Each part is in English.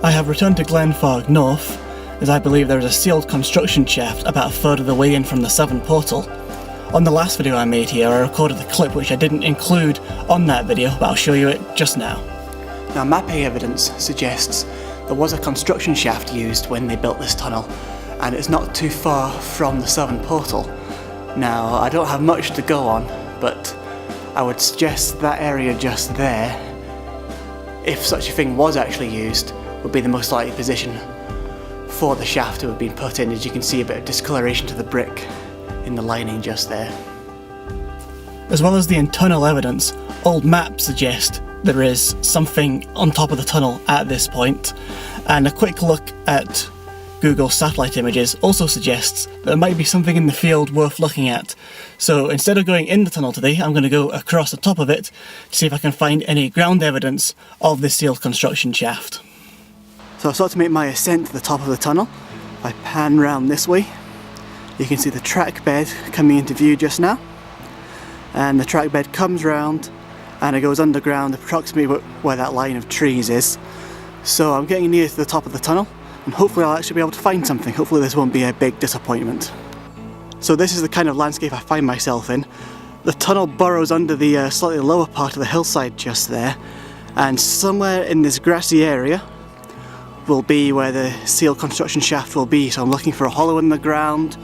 I have returned to Glenfarg North, as I believe there is a sealed construction shaft about a third of the way in from the southern portal. On the last video I made here, I recorded the clip which I didn't include on that video, but I'll show you it just now. Now, mapping evidence suggests there was a construction shaft used when they built this tunnel, and it's not too far from the southern portal. Now, I don't have much to go on, but I would suggest that area just there, if such a thing was actually used, would be the most likely position for the shaft to have been put in. As you can see, a bit of discoloration to the brick in the lining just there. As well as the internal evidence, old maps suggest there is something on top of the tunnel at this point, and a quick look at Google satellite images also suggests that there might be something in the field worth looking at. So instead of going in the tunnel today, I'm going to go across the top of it to see if I can find any ground evidence of this sealed construction shaft. So I've started to make my ascent to the top of the tunnel. If I pan round this way, you can see the track bed coming into view just now. And the track bed comes round and it goes underground approximately where that line of trees is. So I'm getting near to the top of the tunnel, and hopefully I'll actually be able to find something. Hopefully this won't be a big disappointment. So this is the kind of landscape I find myself in. The tunnel burrows under the slightly lower part of the hillside just there, and somewhere in this grassy area will be where the sealed construction shaft will be. So I'm looking for a hollow in the ground,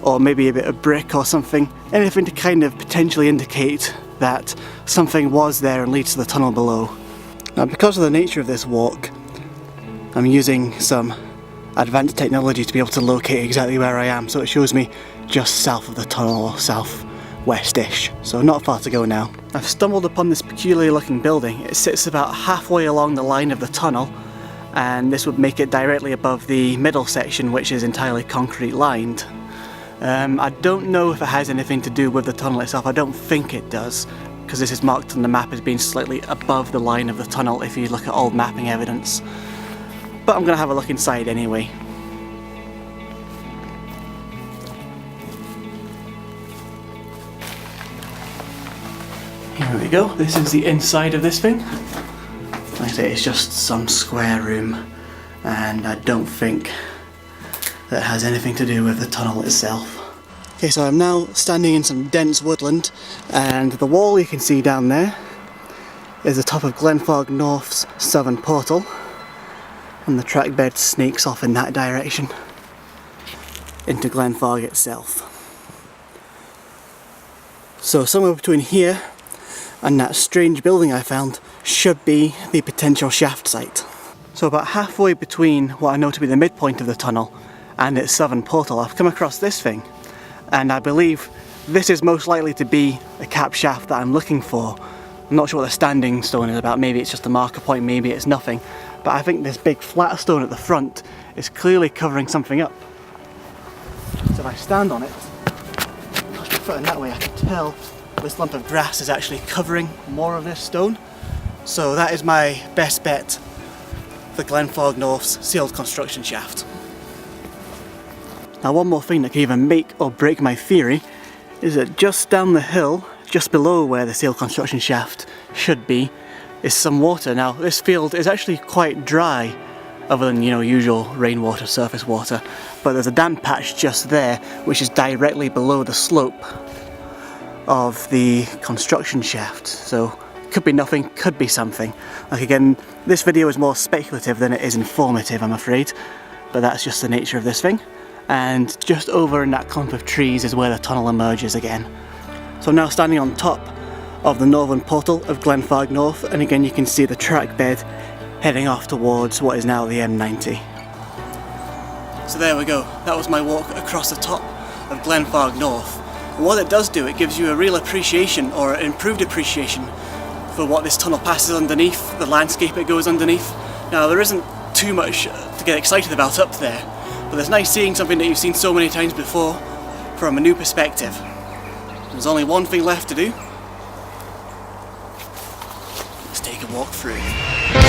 or maybe a bit of brick or something, anything to kind of potentially indicate that something was there and leads to the tunnel below. Now, because of the nature of this walk, I'm using some advanced technology to be able to locate exactly where I am, so it shows me just south of the tunnel, or southwest-ish, so not far to go now. I've stumbled upon this peculiar looking building. It sits about halfway along the line of the tunnel, and this would make it directly above the middle section, which is entirely concrete lined. I don't know if it has anything to do with the tunnel itself. I don't think it does, because this is marked on the map as being slightly above the line of the tunnel if you look at old mapping evidence. But I'm going to have a look inside anyway. Here we go, this is the inside of this thing. Like I say, it's just some square room, and I don't think that it has anything to do with the tunnel itself. Okay, so I'm now standing in some dense woodland, and the wall you can see down there is the top of Glenfarg North's southern portal, and the track bed snakes off in that direction into Glenfarg itself. So somewhere between here and that strange building I found should be the potential shaft site. So about halfway between what I know to be the midpoint of the tunnel and its southern portal, I've come across this thing, and I believe this is most likely to be a cap shaft that I'm looking for. I'm not sure what the standing stone is about. Maybe it's just a marker point, maybe it's nothing, but I think this big flat stone at the front is clearly covering something up. So if I stand on it, push my foot in that way, I can tell this lump of grass is actually covering more of this stone. So that is my best bet for Glenfarg North's sealed construction shaft. Now, one more thing that can either make or break my theory is that just down the hill, just below where the sealed construction shaft should be, is some water. Now, this field is actually quite dry, other than, usual rainwater, surface water, but there's a damp patch just there, which is directly below the slope of the construction shaft. So, could be nothing, could be something. Like, again, this video is more speculative than it is informative, I'm afraid, but that's just the nature of this thing. And just over in that clump of trees is where the tunnel emerges again. So I'm now standing on top of the northern portal of Glenfarg North, and again you can see the track bed heading off towards what is now the M90. So there we go, that was my walk across the top of Glenfarg North. And what it does do, it gives you a real appreciation, or an improved appreciation, for what this tunnel passes underneath, the landscape it goes underneath. Now, there isn't too much to get excited about up there, but it's nice seeing something that you've seen so many times before from a new perspective. There's only one thing left to do. Let's take a walk through.